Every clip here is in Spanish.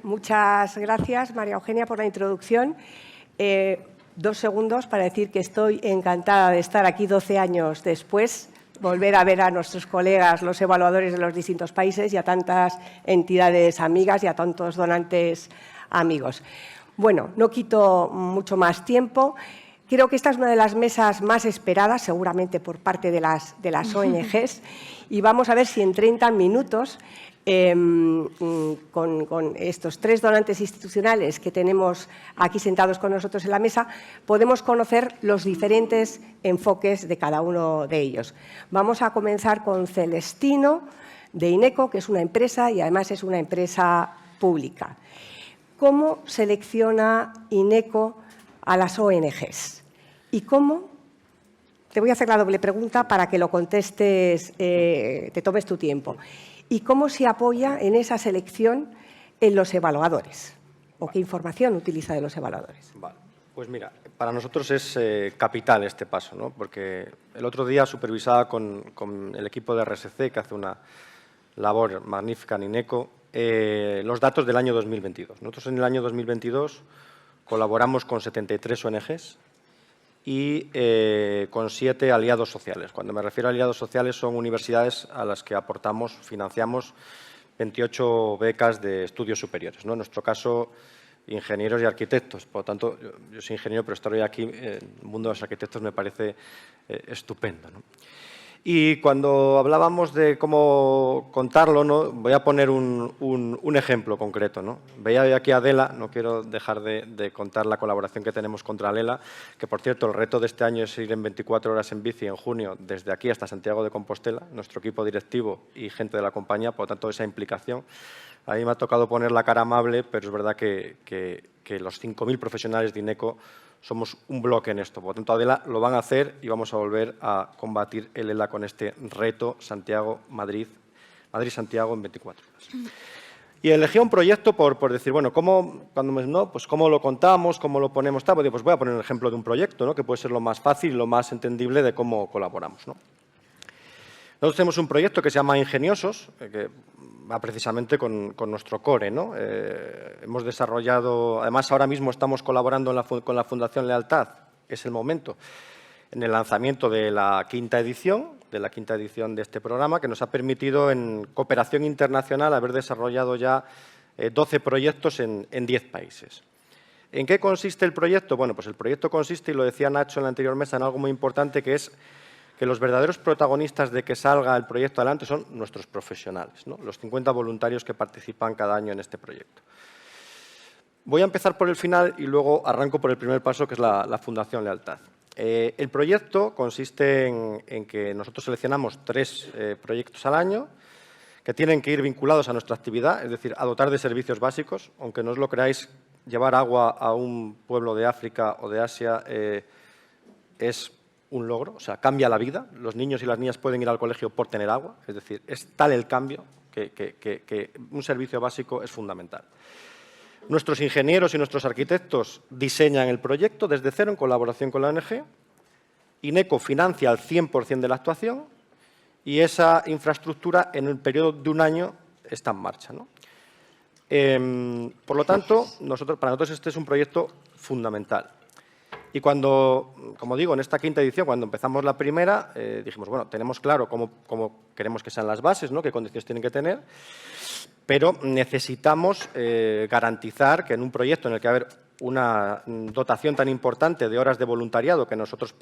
muchas gracias, María Eugenia, por la introducción. 2 segundos para decir que estoy encantada de estar aquí 12 años después, volver a ver a nuestros colegas, los evaluadores de los distintos países y a tantas entidades amigas y a tantos donantes amigos. Bueno, no quito mucho más tiempo. Creo que esta es una de las mesas más esperadas, seguramente por parte de las ONGs, y vamos a ver si en 30 minutos, con estos 3 donantes institucionales que tenemos aquí sentados con nosotros en la mesa, podemos conocer los diferentes enfoques de cada uno de ellos. Vamos a comenzar con Celestino, de INECO, que es una empresa y además es una empresa pública. ¿Cómo selecciona INECO a las ONGs? ¿Y cómo? Te voy a hacer la doble pregunta para que lo contestes, te tomes tu tiempo. ¿Y cómo se apoya en esa selección en los evaluadores? ¿O qué información utiliza de los evaluadores? Vale. Pues mira, para nosotros es capital este paso, ¿no? Porque el otro día supervisaba con el equipo de RSC, que hace una labor magnífica en INECO, los datos del año 2022. Nosotros en el año 2022 colaboramos con 73 ONGs y con 7 aliados sociales. Cuando me refiero a aliados sociales son universidades a las que aportamos, financiamos 28 becas de estudios superiores, ¿no? En nuestro caso, ingenieros y arquitectos. Por lo tanto, yo soy ingeniero, pero estar hoy aquí en el mundo de los arquitectos me parece estupendo, ¿no? Y cuando hablábamos de cómo contarlo, ¿no? Voy a poner un ejemplo concreto, ¿no? Veía aquí a Adela, no quiero dejar de contar la colaboración que tenemos contra Lela, que por cierto el reto de este año es ir en 24 horas en bici en junio, desde aquí hasta Santiago de Compostela, nuestro equipo directivo y gente de la compañía, por lo tanto esa implicación. A mí me ha tocado poner la cara amable, pero es verdad que los 5.000 profesionales de INECO somos un bloque en esto. Por lo tanto, Adela lo van a hacer y vamos a volver a combatir el ELA con este reto Madrid-Santiago en 24 horas. Y elegí un proyecto por decir, bueno, pues cómo lo contamos, cómo lo ponemos, tal. Pues voy a poner un ejemplo de un proyecto, ¿no? Que puede ser lo más fácil y lo más entendible de cómo colaboramos, ¿no? Nosotros tenemos un proyecto que se llama Ingeniosos, que va precisamente con nuestro core, ¿no? Hemos desarrollado, además ahora mismo estamos colaborando con la Fundación Lealtad, es el momento, en el lanzamiento de la quinta edición de este programa, que nos ha permitido en cooperación internacional haber desarrollado ya 12 proyectos en 10 países. ¿En qué consiste el proyecto? Bueno, pues el proyecto consiste, y lo decía Nacho en la anterior mesa, en algo muy importante, que es que los verdaderos protagonistas de que salga el proyecto adelante son nuestros profesionales, ¿no? Los 50 voluntarios que participan cada año en este proyecto. Voy a empezar por el final y luego arranco por el primer paso, que es la Fundación Lealtad. El proyecto consiste en que nosotros seleccionamos 3 proyectos al año que tienen que ir vinculados a nuestra actividad, es decir, a dotar de servicios básicos. Aunque no os lo creáis, llevar agua a un pueblo de África o de Asia es un logro, o sea, cambia la vida. Los niños y las niñas pueden ir al colegio por tener agua, es decir, es tal el cambio que un servicio básico es fundamental. Nuestros ingenieros y nuestros arquitectos diseñan el proyecto desde cero en colaboración con la ONG. INECO financia al 100% de la actuación y esa infraestructura en el periodo de un año está en marcha, ¿no? Por lo tanto, para nosotros este es un proyecto fundamental. Y cuando, como digo, en esta quinta edición, cuando empezamos la primera, dijimos, bueno, tenemos claro cómo queremos que sean las bases, ¿no? Qué condiciones tienen que tener, pero necesitamos garantizar que en un proyecto en el que va a haber una dotación tan importante de horas de voluntariado que nosotros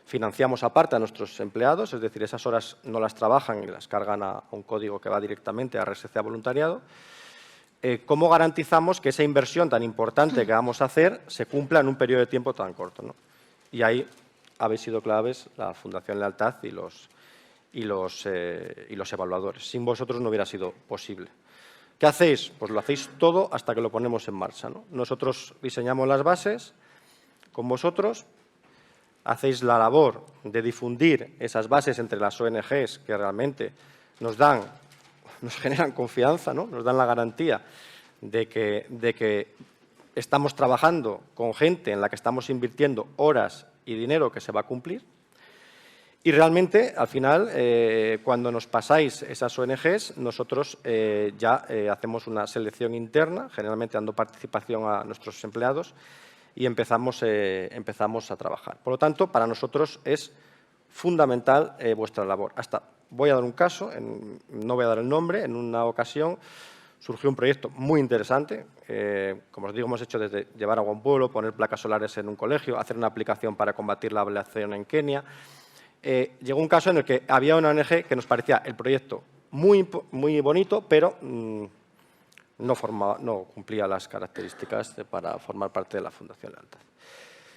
financiamos aparte a nuestros empleados, es decir, esas horas no las trabajan y las cargan a un código que va directamente a RSC a voluntariado, ¿cómo garantizamos que esa inversión tan importante que vamos a hacer se cumpla en un periodo de tiempo tan corto, ¿no? Y ahí habéis sido claves la Fundación Lealtad y los evaluadores. Sin vosotros no hubiera sido posible. ¿Qué hacéis? Pues lo hacéis todo hasta que lo ponemos en marcha, ¿no? Nosotros diseñamos las bases con vosotros, hacéis la labor de difundir esas bases entre las ONGs que realmente nos generan confianza, ¿no? Nos dan la garantía de que estamos trabajando con gente en la que estamos invirtiendo horas y dinero que se va a cumplir. Y realmente, al final, cuando nos pasáis esas ONGs, nosotros ya hacemos una selección interna, generalmente dando participación a nuestros empleados, y empezamos a trabajar. Por lo tanto, para nosotros es fundamental vuestra labor. Voy a dar un caso, no voy a dar el nombre, en una ocasión surgió un proyecto muy interesante. Como os digo, hemos hecho desde llevar agua a un pueblo, poner placas solares en un colegio, hacer una aplicación para combatir la ablación en Kenia. Llegó un caso en el que había una ONG que nos parecía el proyecto muy bonito, pero no cumplía las características para formar parte de la Fundación Lealtad.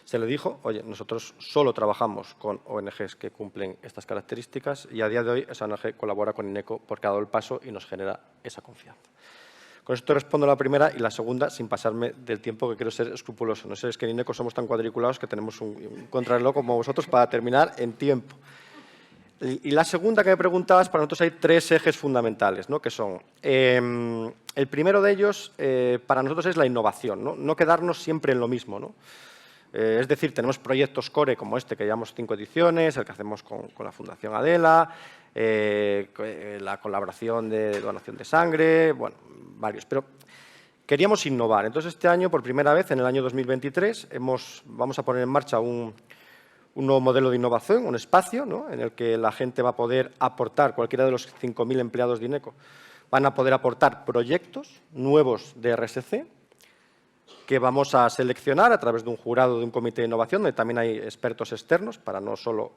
Se le dijo, oye, nosotros solo trabajamos con ONGs que cumplen estas características y a día de hoy esa ONG colabora con INECO porque ha dado el paso y nos genera esa confianza. Con esto respondo a la primera y la segunda sin pasarme del tiempo, que quiero ser escrupuloso. No sé, es que en INECO somos tan cuadriculados que tenemos un contrarreloj como vosotros para terminar en tiempo. Y la segunda que me preguntabas, para nosotros hay 3 ejes fundamentales, ¿no? Que son, el primero de ellos para nosotros es la innovación, no quedarnos siempre en lo mismo, ¿no? Es decir, tenemos proyectos core como este, que llevamos 5 ediciones, el que hacemos con la Fundación Adela, la colaboración de donación de sangre, bueno, varios. Pero queríamos innovar. Entonces, este año, por primera vez, en el año 2023, vamos a poner en marcha un nuevo modelo de innovación, un espacio, ¿no?, en el que la gente va a poder aportar, cualquiera de los 5.000 empleados de INECO, van a poder aportar proyectos nuevos de RSC, que vamos a seleccionar a través de un jurado de un comité de innovación, donde también hay expertos externos, para no solo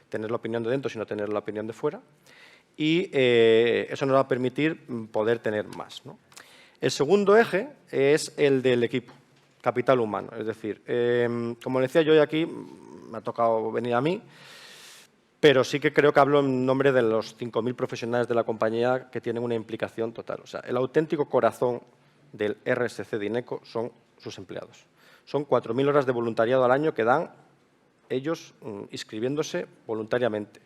tener la opinión de dentro, sino tener la opinión de fuera. Y eso nos va a permitir poder tener más, ¿no? El segundo eje es el del equipo, capital humano. Es decir, como decía yo, hoy aquí me ha tocado venir a mí, pero sí que creo que hablo en nombre de los 5.000 profesionales de la compañía que tienen una implicación total. O sea, el auténtico corazón del RSC de INECO son sus empleados. Son 4.000 horas de voluntariado al año que dan ellos inscribiéndose voluntariamente.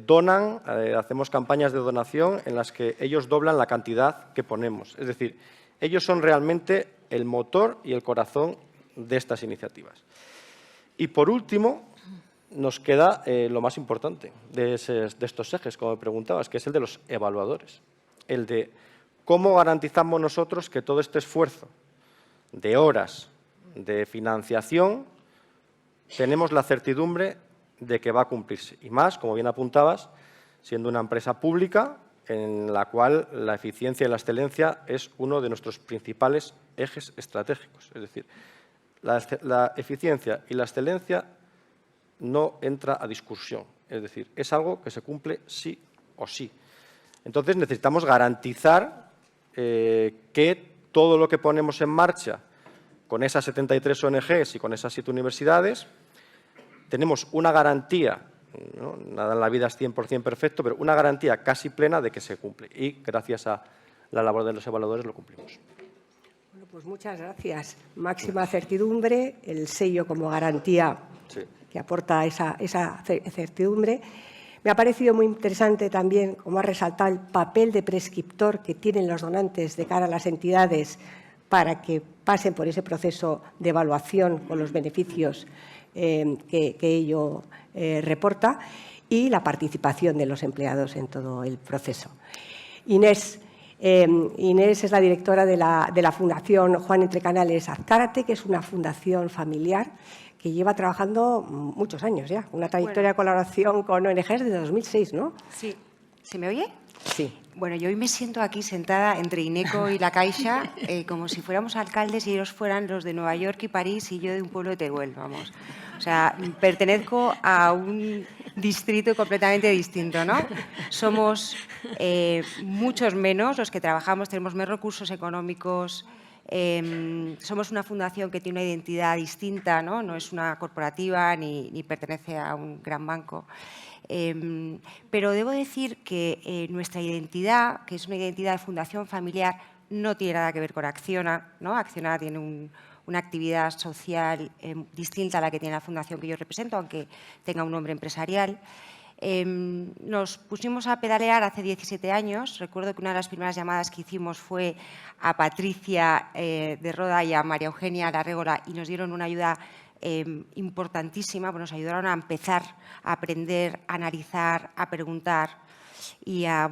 Donan, hacemos campañas de donación en las que ellos doblan la cantidad que ponemos. Es decir, ellos son realmente el motor y el corazón de estas iniciativas. Y, por último, nos queda lo más importante de estos ejes, como me preguntabas, que es el de los evaluadores. El de cómo garantizamos nosotros que todo este esfuerzo de horas de financiación tenemos la certidumbre de que va a cumplirse. Y más, como bien apuntabas, siendo una empresa pública en la cual la eficiencia y la excelencia es uno de nuestros principales ejes estratégicos. Es decir, la eficiencia y la excelencia no entra a discusión. Es decir, es algo que se cumple sí o sí. Entonces, necesitamos garantizar que todo lo que ponemos en marcha con esas 73 ONGs y con esas 7 universidades, tenemos una garantía, ¿no? Nada en la vida es 100% perfecto, pero una garantía casi plena de que se cumple. Y gracias a la labor de los evaluadores lo cumplimos. Bueno, pues muchas gracias. Máxima certidumbre, el sello como garantía que aporta esa certidumbre. Me ha parecido muy interesante también, como ha resaltado, el papel de prescriptor que tienen los donantes de cara a las entidades para que pasen por ese proceso de evaluación con los beneficios que ello reporta, y la participación de los empleados en todo el proceso. Inés es la directora de la Fundación Juan Entrecanales Azcárate, que es una fundación familiar que lleva trabajando muchos años ya, una trayectoria de colaboración con ONGs desde 2006, ¿no? Sí. ¿Se me oye? Sí. Bueno, yo hoy me siento aquí sentada entre INECO y La Caixa, como si fuéramos alcaldes y ellos fueran los de Nueva York y París y yo de un pueblo de Teruel, vamos. O sea, pertenezco a un distrito completamente distinto, ¿no? Somos muchos menos los que trabajamos, tenemos menos recursos económicos, somos una fundación que tiene una identidad distinta, ¿no? No es una corporativa ni pertenece a un gran banco. Pero debo decir que nuestra identidad, que es una identidad de fundación familiar, no tiene nada que ver con Acciona, ¿no? Acciona tiene una actividad social distinta a la que tiene la fundación que yo represento, aunque tenga un nombre empresarial. Nos pusimos a pedalear hace 17 años. Recuerdo que una de las primeras llamadas que hicimos fue a Patricia de Roda y a María Eugenia Larrégola y nos dieron una ayuda importantísima, pues nos ayudaron a empezar a aprender, a analizar, a preguntar y a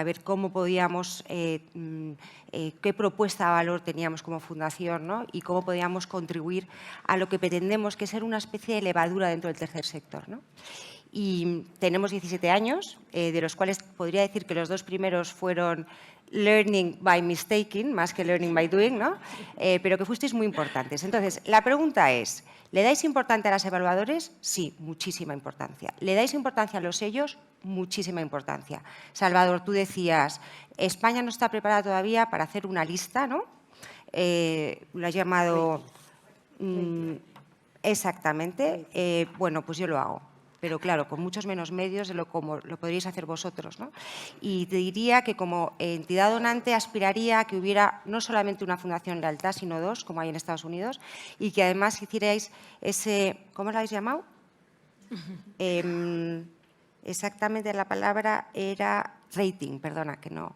ver cómo podíamos, qué propuesta de valor teníamos como fundación, ¿no? Y cómo podíamos contribuir a lo que pretendemos, que es ser una especie de levadura dentro del tercer sector, ¿no? Y tenemos 17 años, de los cuales podría decir que los 2 primeros fueron learning by mistaking, más que learning by doing, ¿no? Pero que fuisteis muy importantes. Entonces, la pregunta es, ¿le dais importancia a los evaluadores? Sí, muchísima importancia. ¿Le dais importancia a los sellos? Muchísima importancia. Salvador, tú decías, España no está preparada todavía para hacer una lista, ¿no? Lo has llamado... exactamente. Bueno, pues yo lo hago. Pero claro, con muchos menos medios de como lo podríais hacer vosotros, ¿no? Y te diría que como entidad donante aspiraría a que hubiera no solamente una Fundación Lealtad, sino 2, como hay en Estados Unidos, y que además hicierais ese, ¿cómo lo habéis llamado? Exactamente la palabra era rating, perdona, que no.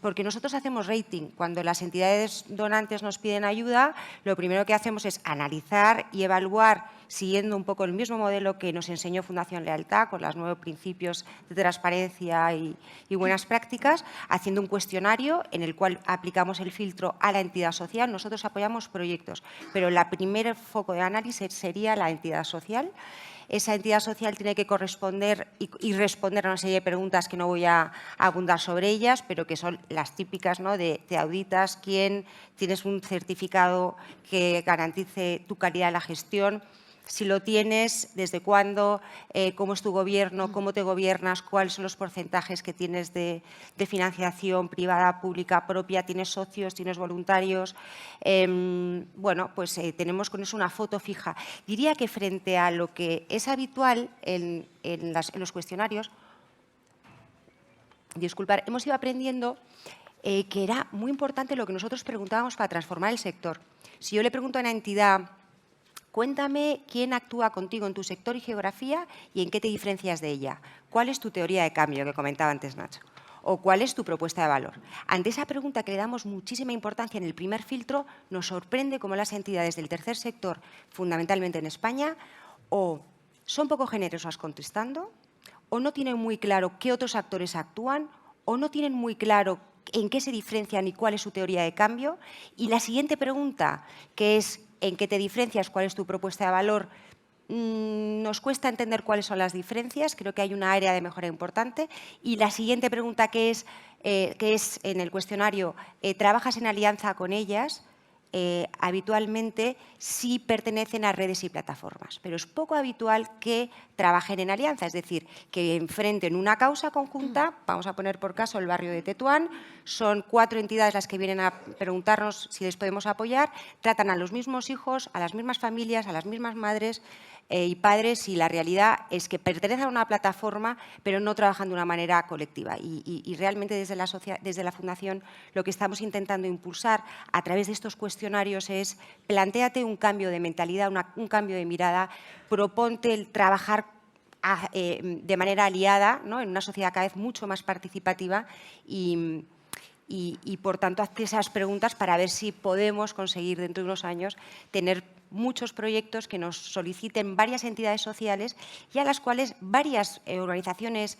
Porque nosotros hacemos rating. Cuando las entidades donantes nos piden ayuda, lo primero que hacemos es analizar y evaluar, siguiendo un poco el mismo modelo que nos enseñó Fundación Lealtad, con los 9 principios de transparencia y buenas prácticas, haciendo un cuestionario en el cual aplicamos el filtro a la entidad social. Nosotros apoyamos proyectos, pero el primer foco de análisis sería la entidad social. Esa entidad social tiene que corresponder y responder a una serie de preguntas que no voy a abundar sobre ellas, pero que son las típicas, ¿no? Te auditas, quién, tienes un certificado que garantice tu calidad de la gestión. Si lo tienes, ¿desde cuándo? ¿Cómo es tu gobierno? ¿Cómo te gobiernas? ¿Cuáles son los porcentajes que tienes de financiación privada, pública, propia? ¿Tienes socios? ¿Tienes voluntarios? Bueno, pues tenemos con eso una foto fija. Diría que frente a lo que es habitual en los cuestionarios, disculpar, hemos ido aprendiendo que era muy importante lo que nosotros preguntábamos para transformar el sector. Si yo le pregunto a una entidad, cuéntame quién actúa contigo en tu sector y geografía y en qué te diferencias de ella. ¿Cuál es tu teoría de cambio que comentaba antes Nacho? ¿O cuál es tu propuesta de valor? Ante esa pregunta que le damos muchísima importancia en el primer filtro, nos sorprende cómo las entidades del tercer sector, fundamentalmente en España, o son poco generosas contestando, o no tienen muy claro qué otros actores actúan, o no tienen muy claro en qué se diferencian y cuál es su teoría de cambio. Y la siguiente pregunta, que es ¿en qué te diferencias? ¿Cuál es tu propuesta de valor? Nos cuesta entender cuáles son las diferencias. Creo que hay una área de mejora importante. Y la siguiente pregunta, que es en el cuestionario, ¿trabajas en alianza con ellas? Habitualmente sí pertenecen a redes y plataformas, pero es poco habitual que trabajen en alianza, es decir, que enfrenten una causa conjunta. Vamos a poner por caso el barrio de Tetuán, son 4 entidades las que vienen a preguntarnos si les podemos apoyar, tratan a los mismos hijos, a las mismas familias, a las mismas madres y padres, y la realidad es que pertenecen a una plataforma, pero no trabajan de una manera colectiva. Y realmente desde la Fundación lo que estamos intentando impulsar a través de estos cuestionarios es plantéate un cambio de mentalidad, un cambio de mirada, proponte el trabajar de manera aliada, ¿no? En una sociedad cada vez mucho más participativa y por tanto, hazte esas preguntas para ver si podemos conseguir dentro de unos años tener muchos proyectos que nos soliciten varias entidades sociales y a las cuales varias organizaciones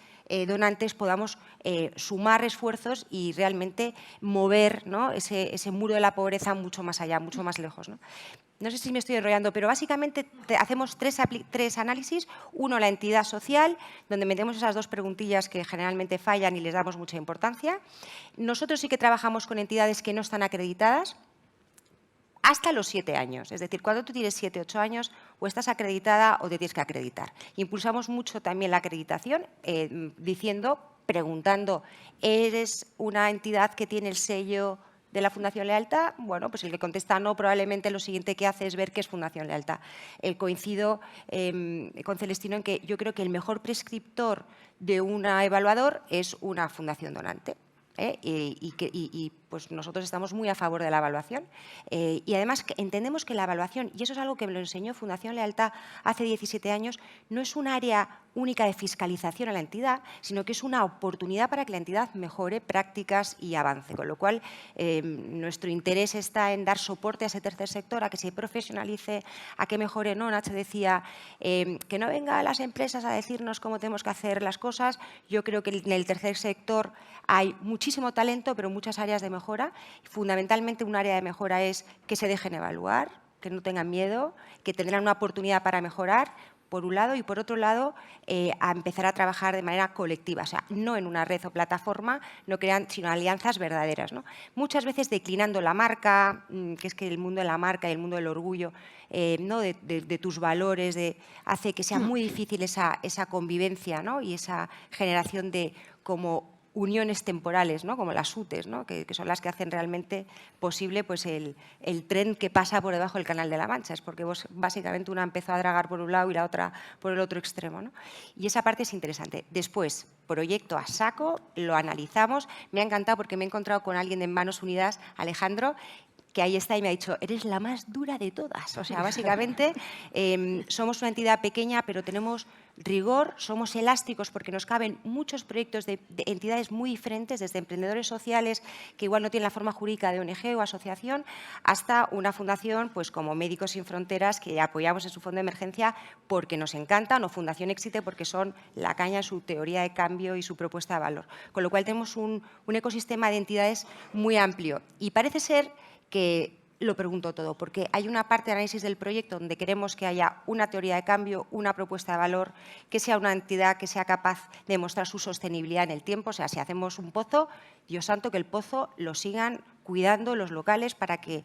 donantes podamos sumar esfuerzos y realmente mover, ¿no? ese muro de la pobreza mucho más allá, mucho más lejos, ¿no? No sé si me estoy enrollando, pero básicamente hacemos 3 análisis. Uno, la entidad social, donde metemos esas 2 preguntillas que generalmente fallan y les damos mucha importancia. Nosotros sí que trabajamos con entidades que no están acreditadas hasta los 7 años. Es decir, cuando tú tienes 7, 8 años, o estás acreditada o te tienes que acreditar. Impulsamos mucho también la acreditación, preguntando, ¿eres una entidad que tiene el sello de la Fundación Lealtad? Bueno, pues el que contesta no, probablemente lo siguiente que hace es ver qué es Fundación Lealtad. Coincido con Celestino en que yo creo que el mejor prescriptor de un evaluador es una fundación donante. Y pues nosotros estamos muy a favor de la evaluación y además entendemos que la evaluación, y eso es algo que me lo enseñó Fundación Lealtad hace 17 años, no es un área única de fiscalización a la entidad, sino que es una oportunidad para que la entidad mejore prácticas y avance, con lo cual nuestro interés está en dar soporte a ese tercer sector, a que se profesionalice, a que mejore. ¿No? Nacho decía que no vengan las empresas a decirnos cómo tenemos que hacer las cosas. Yo creo que en el tercer sector hay muchísimo talento, pero muchas áreas de mejora. Fundamentalmente, un área de mejora es que se dejen evaluar, que no tengan miedo, que tendrán una oportunidad para mejorar, por un lado, y por otro lado, a empezar a trabajar de manera colectiva, o sea, no en una red o plataforma, no crean, sino alianzas verdaderas, ¿no? Muchas veces declinando la marca, que es que el mundo de la marca y el mundo del orgullo, ¿no? de tus valores, hace que sea muy difícil esa convivencia, ¿no? Y esa generación de como uniones temporales, ¿no? Como las UTEs, ¿no? que son las que hacen realmente posible pues, el tren que pasa por debajo del Canal de la Mancha. Es porque básicamente una empezó a dragar por un lado y la otra por el otro extremo, ¿no? Y esa parte es interesante. Después, proyecto a saco, lo analizamos. Me ha encantado porque me he encontrado con alguien de Manos Unidas, Alejandro, que ahí está y me ha dicho, eres la más dura de todas. O sea, básicamente somos una entidad pequeña, pero tenemos rigor, somos elásticos porque nos caben muchos proyectos de entidades muy diferentes, desde emprendedores sociales que igual no tienen la forma jurídica de ONG o asociación, hasta una fundación pues como Médicos Sin Fronteras, que apoyamos en su fondo de emergencia porque nos encantan, o Fundación Éxite porque son la caña en su teoría de cambio y su propuesta de valor. Con lo cual tenemos un ecosistema de entidades muy amplio. Y parece ser que lo pregunto todo, porque hay una parte de análisis del proyecto donde queremos que haya una teoría de cambio, una propuesta de valor, que sea una entidad que sea capaz de mostrar su sostenibilidad en el tiempo. O sea, si hacemos un pozo, Dios santo, que el pozo lo sigan cuidando los locales para que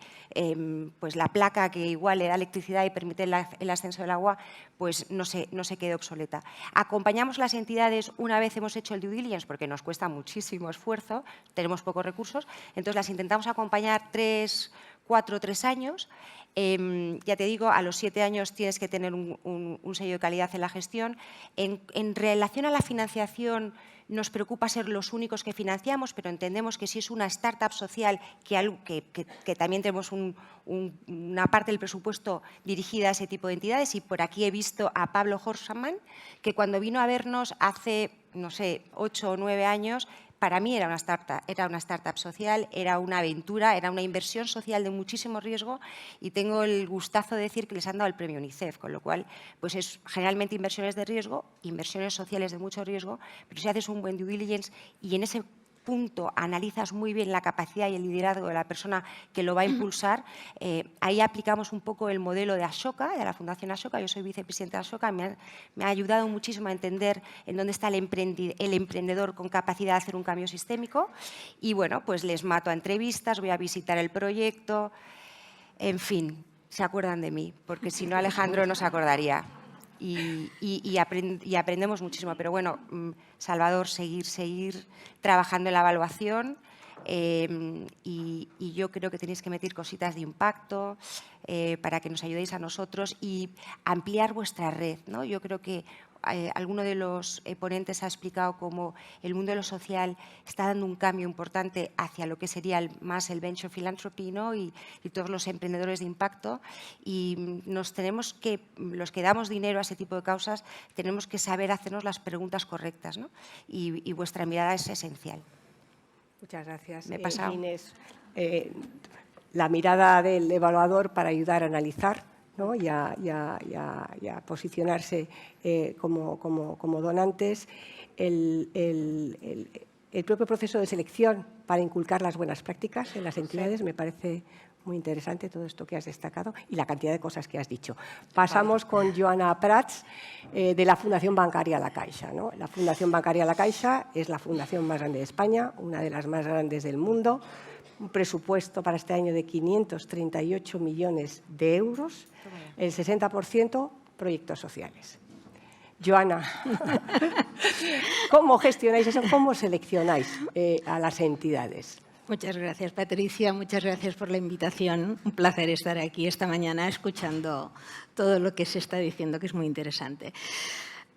pues la placa que igual le da electricidad y permite el ascenso del agua pues no se quede obsoleta. Acompañamos a las entidades una vez hemos hecho el due diligence, porque nos cuesta muchísimo esfuerzo, tenemos pocos recursos, entonces las intentamos acompañar 3 años. Ya te digo, a los 7 años tienes que tener un sello de calidad en la gestión. En relación a la financiación, nos preocupa ser los únicos que financiamos, pero entendemos que si es una startup social, que también tenemos una parte del presupuesto dirigida a ese tipo de entidades. Y por aquí he visto a Pablo Horsaman, que cuando vino a vernos hace, no sé, 8 o 9 años, para mí era una startup social, era una aventura, era una inversión social de muchísimo riesgo y tengo el gustazo de decir que les han dado el premio UNICEF, con lo cual pues es generalmente inversiones de riesgo, inversiones sociales de mucho riesgo, pero si haces un buen due diligence y en ese punto analizas muy bien la capacidad y el liderazgo de la persona que lo va a impulsar, ahí aplicamos un poco el modelo de Ashoka, de la Fundación Ashoka. Yo soy vicepresidenta de Ashoka, me ha ayudado muchísimo a entender en dónde está el emprendedor con capacidad de hacer un cambio sistémico. Y bueno, pues les mato a entrevistas, voy a visitar el proyecto, en fin, se acuerdan de mí, porque si no Alejandro no se acordaría. Y aprendemos muchísimo. Pero bueno, Salvador, seguir trabajando en la evaluación y yo creo que tenéis que meter cositas de impacto para que nos ayudéis a nosotros y ampliar vuestra red, ¿no? Yo creo que alguno de los ponentes ha explicado cómo el mundo de lo social está dando un cambio importante hacia lo que sería más el venture philanthropy, ¿no? y todos los emprendedores de impacto. Y nos tenemos que, los que damos dinero a ese tipo de causas, tenemos que saber hacernos las preguntas correctas, ¿no? Y vuestra mirada es esencial. Muchas gracias. Me he pasado. Inés, la mirada del evaluador para ayudar a analizar, ¿no? y a posicionarse como donantes, el propio proceso de selección para inculcar las buenas prácticas en las entidades. Me parece muy interesante todo esto que has destacado y la cantidad de cosas que has dicho. Pasamos con Joana Prats, de la Fundación Bancaria La Caixa, ¿no? La Fundación Bancaria La Caixa es la fundación más grande de España, una de las más grandes del mundo, un presupuesto para este año de 538 millones de euros, el 60% proyectos sociales. Joana, ¿cómo gestionáis eso? ¿Cómo seleccionáis a las entidades? Muchas gracias, Patricia. Muchas gracias por la invitación. Un placer estar aquí esta mañana escuchando todo lo que se está diciendo, que es muy interesante.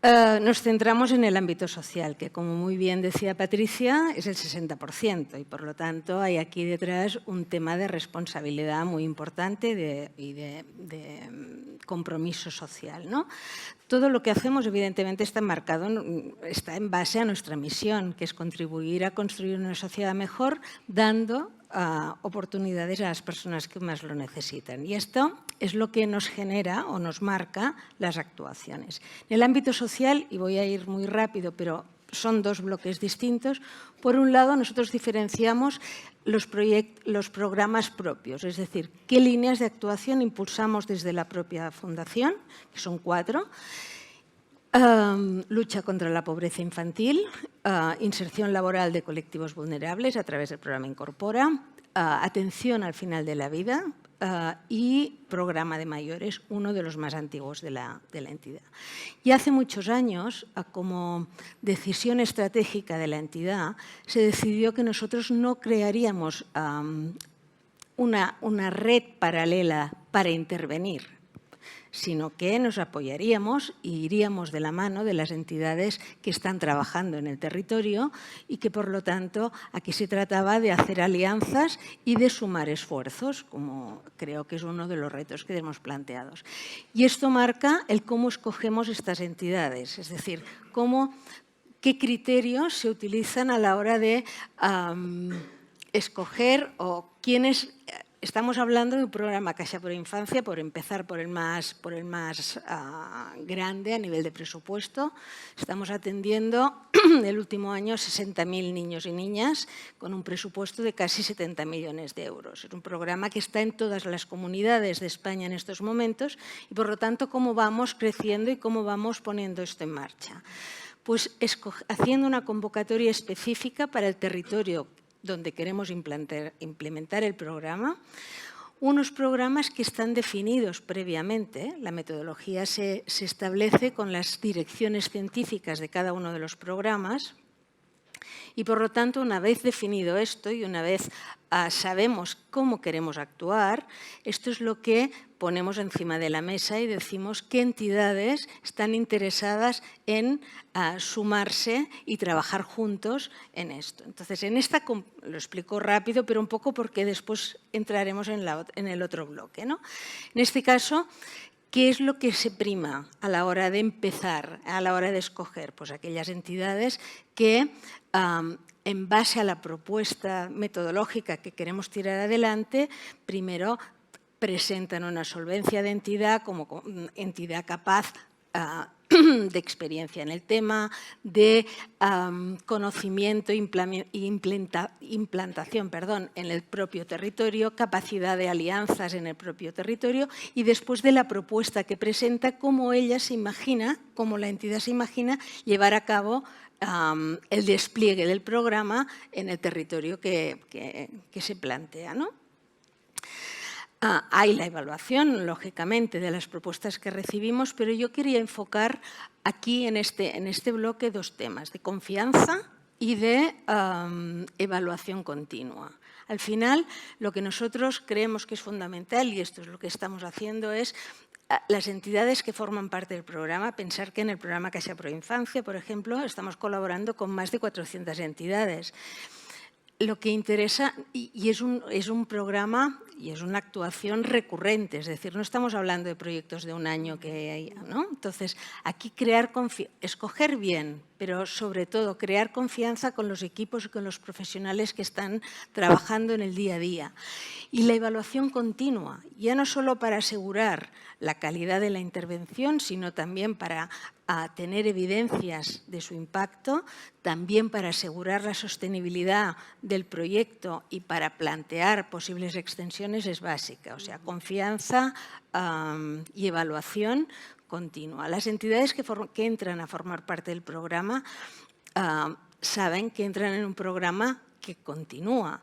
Nos centramos en el ámbito social, que como muy bien decía Patricia, es el 60% y por lo tanto hay aquí detrás un tema de responsabilidad muy importante y de compromiso social, ¿no? Todo lo que hacemos evidentemente está enmarcado, está en base a nuestra misión, que es contribuir a construir una sociedad mejor dando oportunidades a las personas que más lo necesitan. Y esto es lo que nos genera o nos marca las actuaciones. En el ámbito social, y voy a ir muy rápido, pero son dos bloques distintos. Por un lado, nosotros diferenciamos los programas propios, es decir, qué líneas de actuación impulsamos desde la propia fundación, que son 4. Lucha contra la pobreza infantil, inserción laboral de colectivos vulnerables a través del programa Incorpora, atención al final de la vida y programa de mayores, uno de los más antiguos de la entidad. Y hace muchos años, como decisión estratégica de la entidad, se decidió que nosotros no crearíamos una red paralela para intervenir, sino que nos apoyaríamos e iríamos de la mano de las entidades que están trabajando en el territorio y que, por lo tanto, aquí se trataba de hacer alianzas y de sumar esfuerzos, como creo que es uno de los retos que tenemos planteados. Y esto marca el cómo escogemos estas entidades, es decir, qué criterios se utilizan a la hora de escoger o quiénes. Estamos hablando de un programa Caixa por Infancia, por empezar por el más grande a nivel de presupuesto. Estamos atendiendo el último año 60.000 niños y niñas con un presupuesto de casi 70 millones de euros. Es un programa que está en todas las comunidades de España en estos momentos y, por lo tanto, cómo vamos creciendo y cómo vamos poniendo esto en marcha. Pues haciendo una convocatoria específica para el territorio donde queremos implementar el programa, unos programas que están definidos previamente. La metodología se establece con las direcciones científicas de cada uno de los programas y, por lo tanto, una vez definido esto y una vez sabemos cómo queremos actuar, esto es lo que ponemos encima de la mesa y decimos qué entidades están interesadas en sumarse y trabajar juntos en esto. Entonces, lo explico rápido, pero un poco porque después entraremos en el otro bloque, ¿no? En este caso, ¿qué es lo que se prima a la hora de empezar, a la hora de escoger? Pues aquellas entidades que, en base a la propuesta metodológica que queremos tirar adelante, primero presentan una solvencia de entidad como entidad capaz de experiencia en el tema, de conocimiento e implantación en el propio territorio, capacidad de alianzas en el propio territorio y después de la propuesta que presenta, cómo ella se imagina, cómo la entidad se imagina llevar a cabo el despliegue del programa en el territorio que se plantea, ¿no? Hay la evaluación, lógicamente, de las propuestas que recibimos, pero yo quería enfocar aquí en este bloque dos temas, de confianza y de evaluación continua. Al final, lo que nosotros creemos que es fundamental, y esto es lo que estamos haciendo, es las entidades que forman parte del programa. Pensar que en el programa Caixa por Infancia, por ejemplo, estamos colaborando con más de 400 entidades. Lo que interesa, y es un programa y es una actuación recurrente, es decir, no estamos hablando de proyectos de un año que hay, ¿no? Entonces, aquí escoger bien, pero sobre todo crear confianza con los equipos y con los profesionales que están trabajando en el día a día. Y la evaluación continua, ya no solo para asegurar la calidad de la intervención, sino también para tener evidencias de su impacto, también para asegurar la sostenibilidad del proyecto y para plantear posibles extensiones es básica. O sea, confianza y evaluación continua. Las entidades que entran a formar parte del programa saben que entran en un programa que continúa.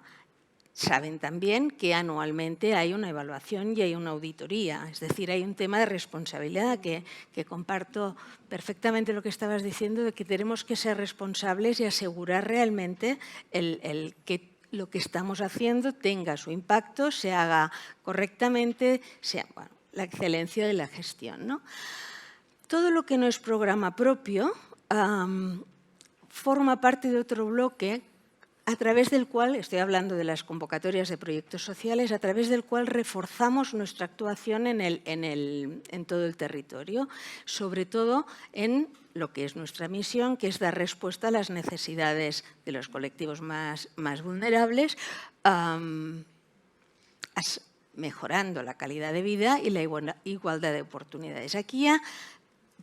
Saben también que anualmente hay una evaluación y hay una auditoría, es decir, hay un tema de responsabilidad que comparto perfectamente lo que estabas diciendo, de que tenemos que ser responsables y asegurar realmente que lo que estamos haciendo tenga su impacto, se haga correctamente, sea la excelencia de la gestión, ¿no? todo lo que no es programa propio forma parte de otro bloque a través del cual, estoy hablando de las convocatorias de proyectos sociales, a través del cual reforzamos nuestra actuación en todo el territorio, sobre todo en lo que es nuestra misión, que es dar respuesta a las necesidades de los colectivos más vulnerables, mejorando la calidad de vida y la igualdad de oportunidades. Aquí ya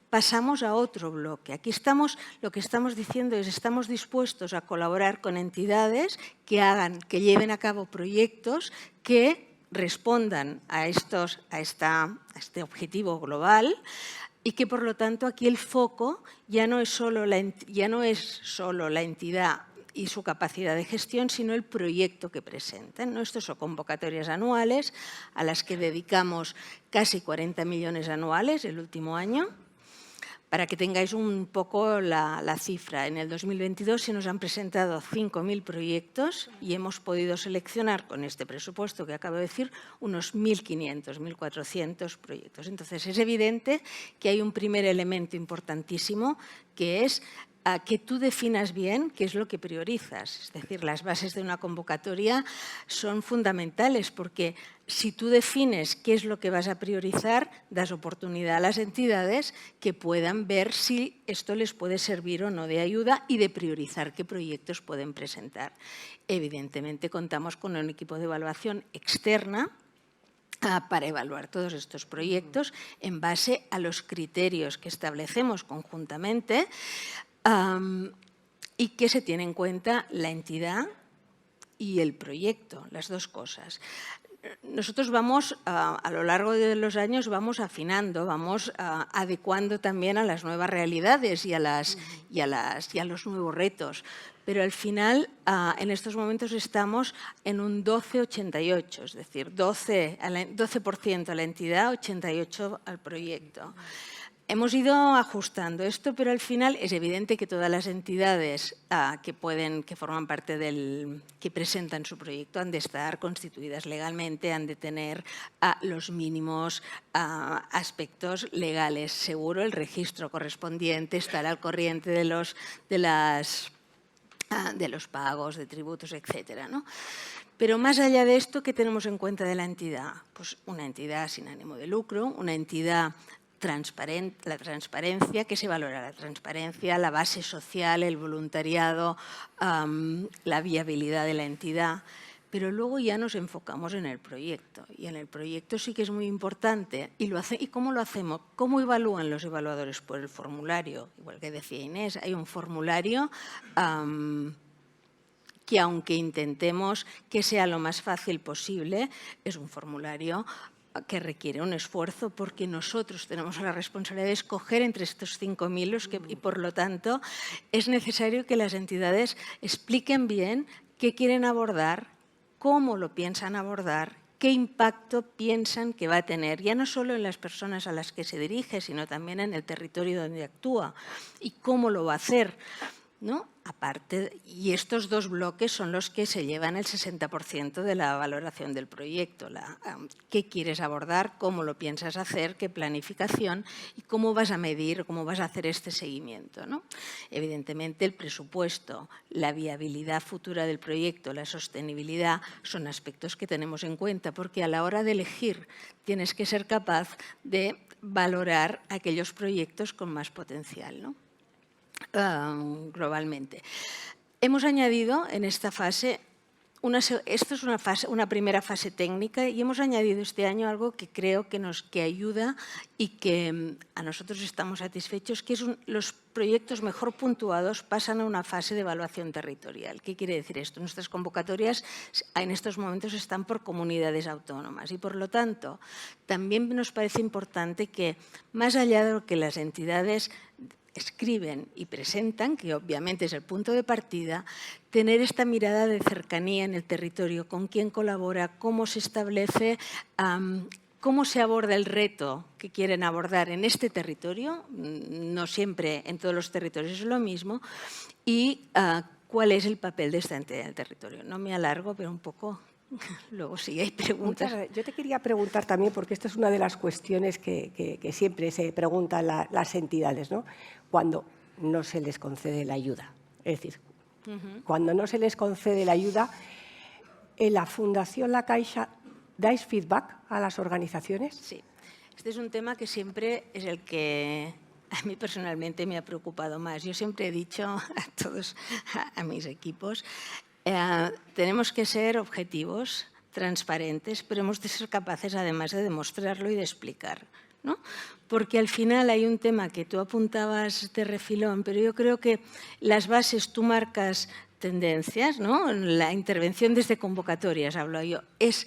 pasamos a otro bloque. Aquí lo que estamos diciendo es que estamos dispuestos a colaborar con entidades que lleven a cabo proyectos que respondan a este objetivo global y que, por lo tanto, aquí el foco ya no es solo la entidad y su capacidad de gestión, sino el proyecto que presentan, ¿no? Estos son convocatorias anuales a las que dedicamos casi 40 millones anuales el último año. Para que tengáis un poco la cifra, en el 2022 se nos han presentado 5.000 proyectos y hemos podido seleccionar con este presupuesto que acabo de decir unos 1.500, 1.400 proyectos. Entonces, es evidente que hay un primer elemento importantísimo que es que tú definas bien qué es lo que priorizas. Es decir, las bases de una convocatoria son fundamentales porque si tú defines qué es lo que vas a priorizar, das oportunidad a las entidades que puedan ver si esto les puede servir o no de ayuda y de priorizar qué proyectos pueden presentar. Evidentemente, contamos con un equipo de evaluación externa para evaluar todos estos proyectos en base a los criterios que establecemos conjuntamente y que se tiene en cuenta la entidad y el proyecto, las dos cosas. Nosotros vamos, a lo largo de los años, vamos afinando, vamos adecuando también a las nuevas realidades y a los nuevos retos. Pero al final, en estos momentos estamos en un 12-88, es decir, 12% a la entidad, 88% al proyecto. Hemos ido ajustando esto, pero al final es evidente que todas las entidades que forman parte que presentan su proyecto han de estar constituidas legalmente, han de tener los mínimos aspectos legales. Seguro el registro correspondiente, estar al corriente de los pagos, de tributos, etcétera, ¿no? Pero más allá de esto, ¿qué tenemos en cuenta de la entidad? Pues una entidad sin ánimo de lucro, una entidad transparente, la transparencia, ¿qué se valora? La transparencia, la base social, el voluntariado, la viabilidad de la entidad. Pero luego ya nos enfocamos en el proyecto. Y en el proyecto sí que es muy importante. ¿Y cómo lo hacemos? ¿Cómo evalúan los evaluadores? Por el formulario. Igual que decía Inés, hay un formulario que, aunque intentemos que sea lo más fácil posible, es un formulario que requiere un esfuerzo porque nosotros tenemos la responsabilidad de escoger entre estos 5.000 y, por lo tanto, es necesario que las entidades expliquen bien qué quieren abordar, cómo lo piensan abordar, qué impacto piensan que va a tener, ya no solo en las personas a las que se dirige, sino también en el territorio donde actúa y cómo lo va a hacer, ¿no? Aparte, y estos dos bloques son los que se llevan el 60% de la valoración del proyecto. ¿Qué quieres abordar? ¿Cómo lo piensas hacer? ¿Qué planificación? ¿Y cómo vas a medir? ¿Cómo vas a hacer este seguimiento, ¿no? Evidentemente, el presupuesto, la viabilidad futura del proyecto, la sostenibilidad, son aspectos que tenemos en cuenta porque a la hora de elegir tienes que ser capaz de valorar aquellos proyectos con más potencial, ¿no? Globalmente. Hemos añadido en esta fase, esto es una primera fase técnica y hemos añadido este año algo que creo que ayuda y que a nosotros estamos satisfechos, que es los proyectos mejor puntuados pasan a una fase de evaluación territorial. ¿Qué quiere decir esto? Nuestras convocatorias en estos momentos están por comunidades autónomas y, por lo tanto, también nos parece importante que, más allá de lo que las entidades escriben y presentan, que obviamente es el punto de partida, tener esta mirada de cercanía en el territorio, con quién colabora, cómo se establece, cómo se aborda el reto que quieren abordar en este territorio, no siempre en todos los territorios es lo mismo, y cuál es el papel de esta entidad en el territorio. No me alargo, pero un poco Luego si hay preguntas. Yo te quería preguntar también, porque esto es una de las cuestiones que siempre se preguntan las entidades, ¿no? Cuando no se les concede la ayuda. Es decir, cuando no se les concede la ayuda, en la Fundación La Caixa, ¿dais feedback a las organizaciones? Sí, este es un tema que siempre es el que a mí personalmente me ha preocupado más. Yo siempre he dicho a todos, a mis equipos, tenemos que ser objetivos, transparentes, pero hemos de ser capaces además de demostrarlo y de explicar, ¿no? Porque al final hay un tema que tú apuntabas de refilón, pero yo creo que las bases tú marcas tendencias, ¿no? La intervención desde convocatorias, hablo yo, es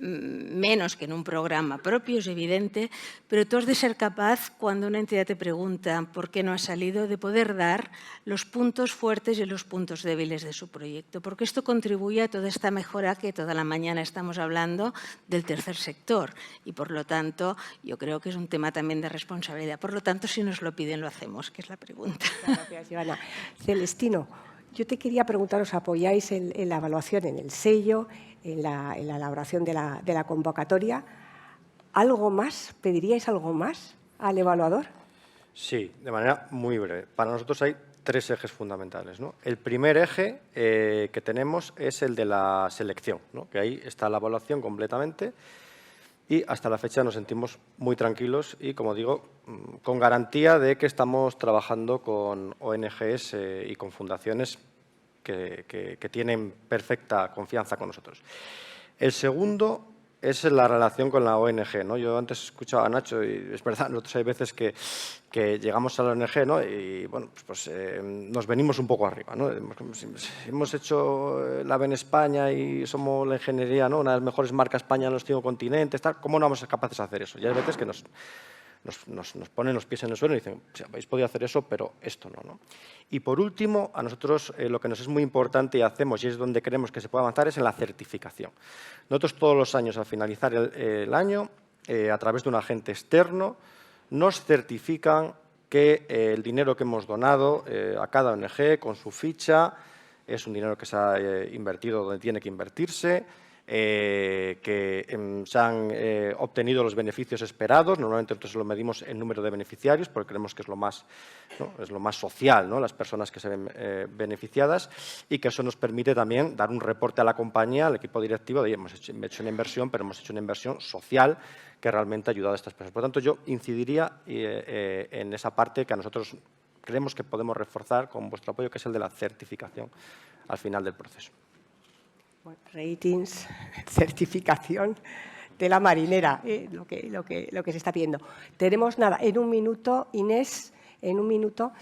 menos que en un programa propio, es evidente, pero tú has de ser capaz, cuando una entidad te pregunta por qué no ha salido, de poder dar los puntos fuertes y los puntos débiles de su proyecto, porque esto contribuye a toda esta mejora que toda la mañana estamos hablando del tercer sector y, por lo tanto, yo creo que es un tema también de responsabilidad. Por lo tanto, si nos lo piden, lo hacemos, que es la pregunta. Gracias, Ivana. Celestino, yo te quería preguntar, ¿os apoyáis en la evaluación, en el sello, en la elaboración de la convocatoria? ¿Algo más? ¿Pediríais algo más al evaluador? Sí, de manera muy breve. Para nosotros hay 3 ejes fundamentales, ¿no? El primer eje que tenemos es el de la selección, ¿no? Que ahí está la evaluación completamente y hasta la fecha nos sentimos muy tranquilos y, como digo, con garantía de que estamos trabajando con ONGs y con fundaciones que tienen perfecta confianza con nosotros. El segundo es la relación con la ONG, ¿no? Yo antes escuchaba a Nacho y es verdad, nosotros hay veces que llegamos a la ONG, ¿no? Y bueno, pues nos venimos un poco arriba, ¿no? Hemos hecho la Ben España y somos la ingeniería, ¿no? Una de las mejores marcas España en los 5 continentes, tal. ¿Cómo no vamos a ser capaces de hacer eso? Y hay veces que nos ponen los pies en el suelo y dicen, sí, habéis podido hacer eso, pero esto no, ¿no? Y por último, a nosotros lo que nos es muy importante y hacemos, y es donde creemos que se puede avanzar, es en la certificación. Nosotros todos los años, al finalizar el año, a través de un agente externo, nos certifican que el dinero que hemos donado a cada ONG con su ficha es un dinero que se ha invertido donde tiene que invertirse, que se han obtenido los beneficios esperados. Normalmente nosotros lo medimos en número de beneficiarios porque creemos que es lo más, ¿no? Es lo más social, ¿no? Las personas que se ven beneficiadas, y que eso nos permite también dar un reporte a la compañía, al equipo directivo, de hemos hecho una inversión, pero hemos hecho una inversión social que realmente ha ayudado a estas personas. Por lo tanto, yo incidiría en esa parte que a nosotros creemos que podemos reforzar con vuestro apoyo, que es el de la certificación al final del proceso. Bueno, ratings, certificación de la marinera, lo que se está pidiendo. Tenemos nada, en un minuto, Inés, en un minuto.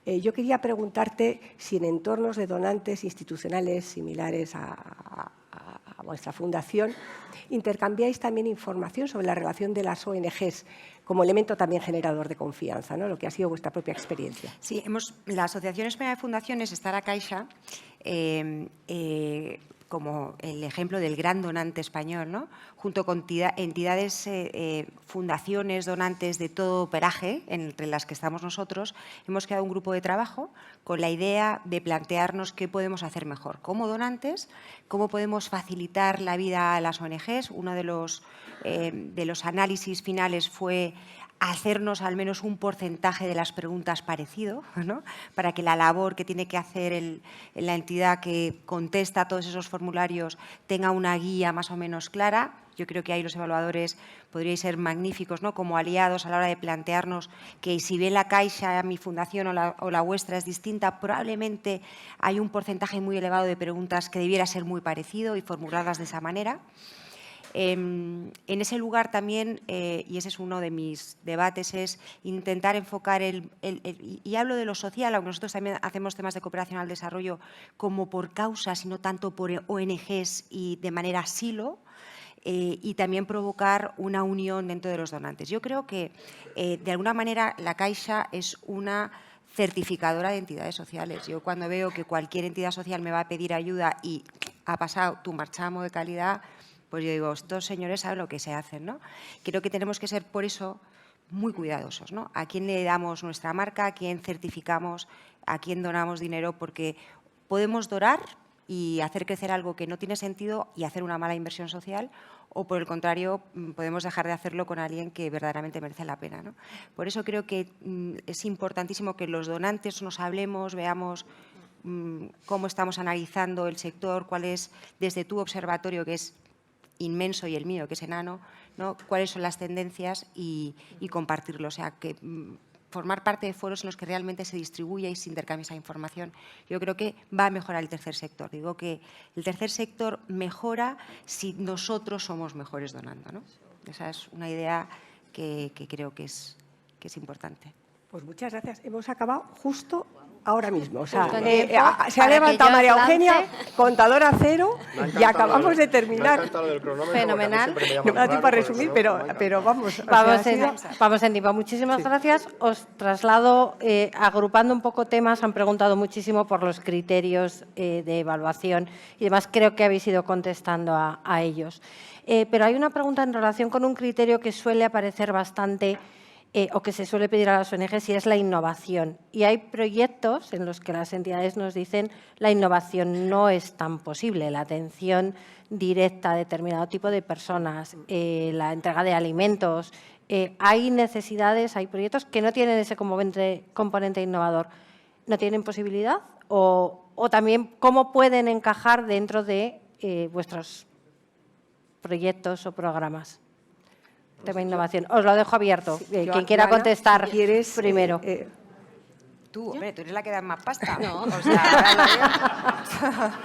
Yo quería preguntarte si en entornos de donantes institucionales similares a vuestra fundación intercambiáis también información sobre la relación de las ONGs como elemento también generador de confianza, ¿no? Lo que ha sido vuestra propia experiencia. Sí, la Asociación Española de Fundaciones está La Caixa, como el ejemplo del gran donante español, ¿no? Junto con entidades, fundaciones, donantes de todo peraje, entre las que estamos nosotros, hemos creado un grupo de trabajo con la idea de plantearnos qué podemos hacer mejor como donantes, cómo podemos facilitar la vida a las ONGs. Uno de los análisis finales fue hacernos al menos un porcentaje de las preguntas parecido, ¿no? Para que la labor que tiene que hacer la entidad que contesta todos esos formularios tenga una guía más o menos clara. Yo creo que ahí los evaluadores podríais ser magníficos, ¿no? Como aliados a la hora de plantearnos que si bien La Caixa, mi fundación o la vuestra es distinta, probablemente hay un porcentaje muy elevado de preguntas que debiera ser muy parecido y formularlas de esa manera. En ese lugar también, y ese es uno de mis debates, es intentar enfocar y hablo de lo social, aunque nosotros también hacemos temas de cooperación al desarrollo como por causa, sino tanto por ONGs y de manera silo, y también provocar una unión dentro de los donantes. Yo creo que, de alguna manera, La Caixa es una certificadora de entidades sociales. Yo cuando veo que cualquier entidad social me va a pedir ayuda y ha pasado tu marchamo de calidad, pues yo digo, estos señores saben lo que se hacen, ¿no? Creo que tenemos que ser, por eso, muy cuidadosos, ¿no? A quién le damos nuestra marca, a quién certificamos, a quién donamos dinero, porque podemos donar y hacer crecer algo que no tiene sentido y hacer una mala inversión social, o por el contrario, podemos dejar de hacerlo con alguien que verdaderamente merece la pena, ¿no? Por eso creo que es importantísimo que los donantes nos hablemos, veamos cómo estamos analizando el sector, cuál es, desde tu observatorio, que es inmenso, y el mío, que es enano, ¿no?, cuáles son las tendencias y compartirlo. O sea, que formar parte de foros en los que realmente se distribuya y se intercambie esa información, yo creo que va a mejorar el tercer sector. Digo que el tercer sector mejora si nosotros somos mejores donando, ¿no? Esa es una idea que creo que es importante. Pues muchas gracias. Hemos acabado justo ahora mismo. O sea, Justo en tiempo, se ha para que levantado yo María lance. Eugenia, contadora cero, y acabamos de Me ha terminar. encantado lo del cronómetro, Fenomenal. porque a mí siempre me No me da llaman tiempo a raro, resumir, porque no, me ha pero encantado. vamos. o sea, Vamos, ha sido- vamos en tiempo. Muchísimas gracias. Os traslado, agrupando un poco temas, han preguntado muchísimo por los criterios de evaluación y demás. Creo que habéis ido contestando a ellos. Pero hay una pregunta en relación con un criterio que suele aparecer bastante o que se suele pedir a las ONGs, y es la innovación. Y hay proyectos en los que las entidades nos dicen la innovación no es tan posible, la atención directa a determinado tipo de personas, la entrega de alimentos. Hay necesidades, hay proyectos que no tienen ese componente innovador. ¿No tienen posibilidad? O también, ¿cómo pueden encajar dentro de vuestros proyectos o programas? Tema innovación. Os lo dejo abierto. Quien quiera Joana, contestar si quieres, primero. Tú, hombre, tú eres la que da más pasta. No. O sea, ahora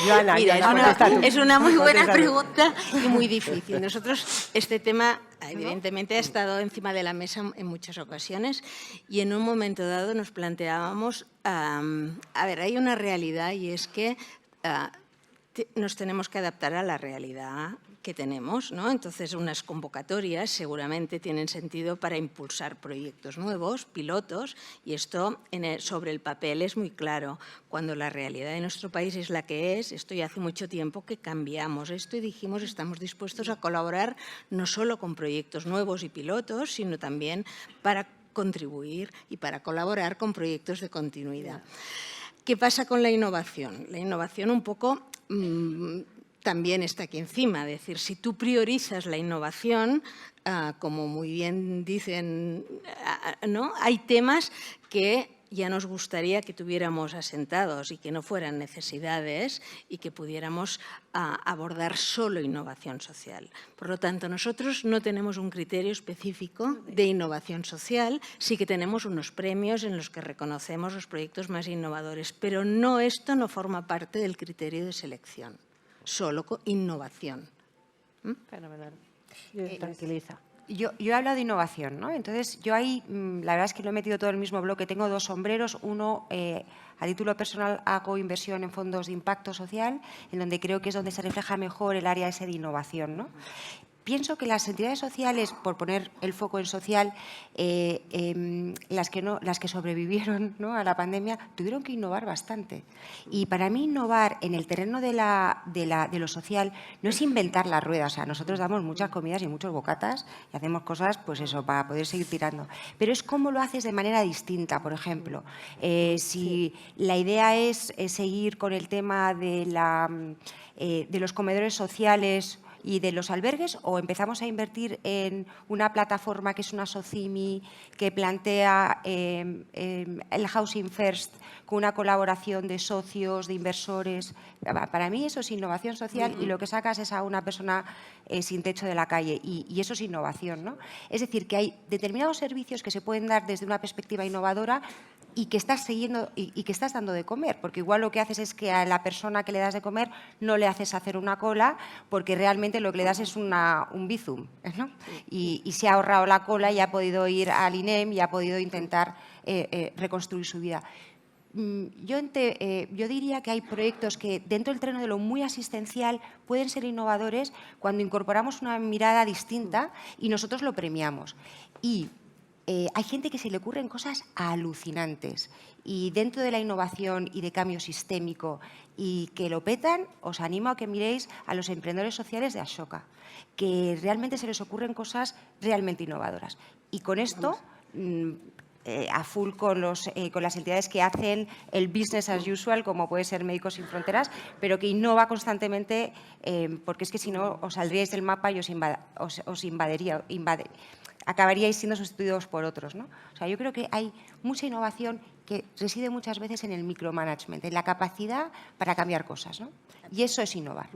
Joana, Mira, Joana, contesta tú. es una muy buena Contesta tú. pregunta y muy difícil. Nosotros, este tema, evidentemente, ha estado encima de la mesa en muchas ocasiones y en un momento dado nos planteábamos, a ver, hay una realidad y es que nos tenemos que adaptar a la realidad que tenemos, ¿no? Entonces, unas convocatorias seguramente tienen sentido para impulsar proyectos nuevos, pilotos, y esto sobre el papel es muy claro. Cuando la realidad de nuestro país es la que es, esto ya hace mucho tiempo que cambiamos esto y dijimos estamos dispuestos a colaborar no solo con proyectos nuevos y pilotos, sino también para contribuir y para colaborar con proyectos de continuidad. ¿Qué pasa con la innovación? La innovación un poco también está aquí encima. Es decir, si tú priorizas la innovación, como muy bien dicen, ¿no?, hay temas que ya nos gustaría que tuviéramos asentados y que no fueran necesidades y que pudiéramos abordar solo innovación social. Por lo tanto, nosotros no tenemos un criterio específico de innovación social, sí que tenemos unos premios en los que reconocemos los proyectos más innovadores, pero esto no forma parte del criterio de selección, solo con innovación. Fenomenal. Tranquiliza. Yo he hablado de innovación, ¿no? Entonces, yo ahí, la verdad es que lo he metido todo en el mismo bloque. Tengo dos sombreros. Uno, a título personal, hago inversión en fondos de impacto social, en donde creo que es donde se refleja mejor el área ese de innovación, ¿no? Pienso que las entidades sociales, por poner el foco en social, las que sobrevivieron, ¿no?, a la pandemia, tuvieron que innovar bastante. Y para mí innovar en el terreno de lo social no es inventar la rueda. O sea, nosotros damos muchas comidas y muchos bocatas y hacemos cosas, pues eso, para poder seguir tirando. Pero es cómo lo haces de manera distinta. Por ejemplo, si la idea es seguir con el tema de los comedores sociales y de los albergues, o empezamos a invertir en una plataforma que es una Socimi que plantea el Housing First con una colaboración de socios, de inversores. Para mí eso es innovación social y lo que sacas es a una persona sin techo de la calle y eso es innovación, ¿no? Es decir, que hay determinados servicios que se pueden dar desde una perspectiva innovadora y que estás siguiendo y que estás dando de comer, porque igual lo que haces es que a la persona que le das de comer no le haces hacer una cola, porque realmente lo que le das es un bizum, ¿no? Y se ha ahorrado la cola y ha podido ir al INEM y ha podido intentar reconstruir su vida. Yo diría que hay proyectos que dentro del terreno de lo muy asistencial pueden ser innovadores cuando incorporamos una mirada distinta y nosotros lo premiamos. Y hay gente que se le ocurren cosas alucinantes y dentro de la innovación y de cambio sistémico y que lo petan, os animo a que miréis a los emprendedores sociales de Ashoka, que realmente se les ocurren cosas realmente innovadoras. Y con esto a full con las entidades que hacen el business as usual, como puede ser Médicos Sin Fronteras, pero que innova constantemente, porque es que si no os saldríais del mapa y os acabaríais siendo sustituidos por otros, ¿no? O sea, yo creo que hay mucha innovación que reside muchas veces en el micromanagement, en la capacidad para cambiar cosas, ¿no? Y eso es innovar.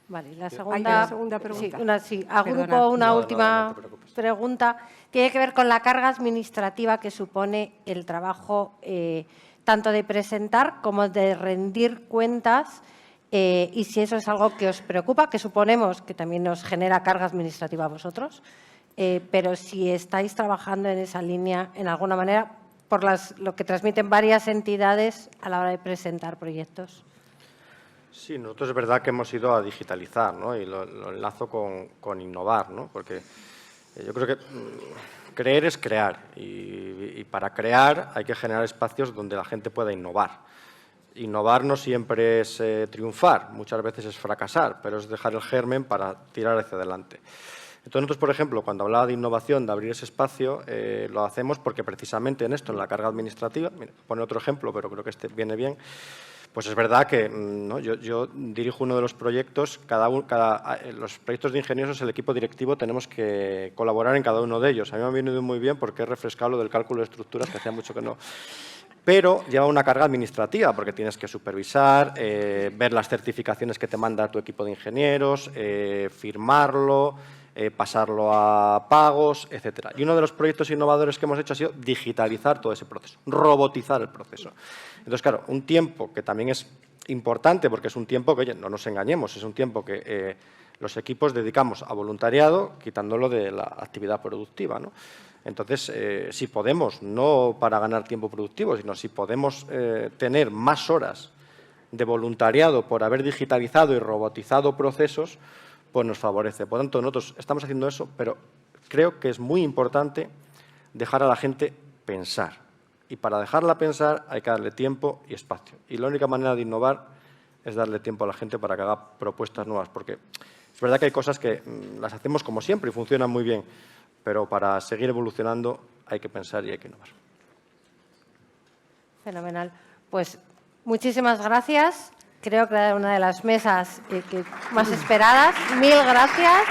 Vale, la Hay una segunda pregunta. Sí, agrupo Perdona. una No, última no te preocupes. pregunta. Tiene que ver con la carga administrativa que supone el trabajo tanto de presentar como de rendir cuentas y si eso es algo que os preocupa, que suponemos que también nos genera carga administrativa a vosotros, pero si estáis trabajando en esa línea en alguna manera por lo que transmiten varias entidades a la hora de presentar proyectos. Sí, nosotros es verdad que hemos ido a digitalizar, ¿no? Y lo enlazo con innovar, ¿no? Porque yo creo que creer es crear y para crear hay que generar espacios donde la gente pueda innovar. Innovar no siempre es triunfar, muchas veces es fracasar, pero es dejar el germen para tirar hacia adelante. Entonces, nosotros, por ejemplo, cuando hablaba de innovación, de abrir ese espacio, lo hacemos porque precisamente en esto, en la carga administrativa, mira, pone otro ejemplo, pero creo que este viene bien. Pues es verdad que ¿no? yo dirijo uno de los proyectos, los proyectos de ingenieros, el equipo directivo, tenemos que colaborar en cada uno de ellos. A mí me ha venido muy bien porque he refrescado lo del cálculo de estructuras, que hacía mucho que no. Pero lleva una carga administrativa porque tienes que supervisar, ver las certificaciones que te manda tu equipo de ingenieros, firmarlo, pasarlo a pagos, etcétera. Y uno de los proyectos innovadores que hemos hecho ha sido digitalizar todo ese proceso, robotizar el proceso. Entonces, claro, un tiempo que también es importante, porque es un tiempo que, oye, no nos engañemos, es un tiempo que los equipos dedicamos a voluntariado, quitándolo de la actividad productiva, ¿no? Entonces, si podemos, no para ganar tiempo productivo, sino si podemos tener más horas de voluntariado por haber digitalizado y robotizado procesos, pues nos favorece. Por tanto, nosotros estamos haciendo eso, pero creo que es muy importante dejar a la gente pensar. Y para dejarla pensar hay que darle tiempo y espacio. Y la única manera de innovar es darle tiempo a la gente para que haga propuestas nuevas. Porque es verdad que hay cosas que las hacemos como siempre y funcionan muy bien, pero para seguir evolucionando hay que pensar y hay que innovar. Fenomenal. Pues muchísimas gracias. Creo que era una de las mesas más esperadas. Mil gracias.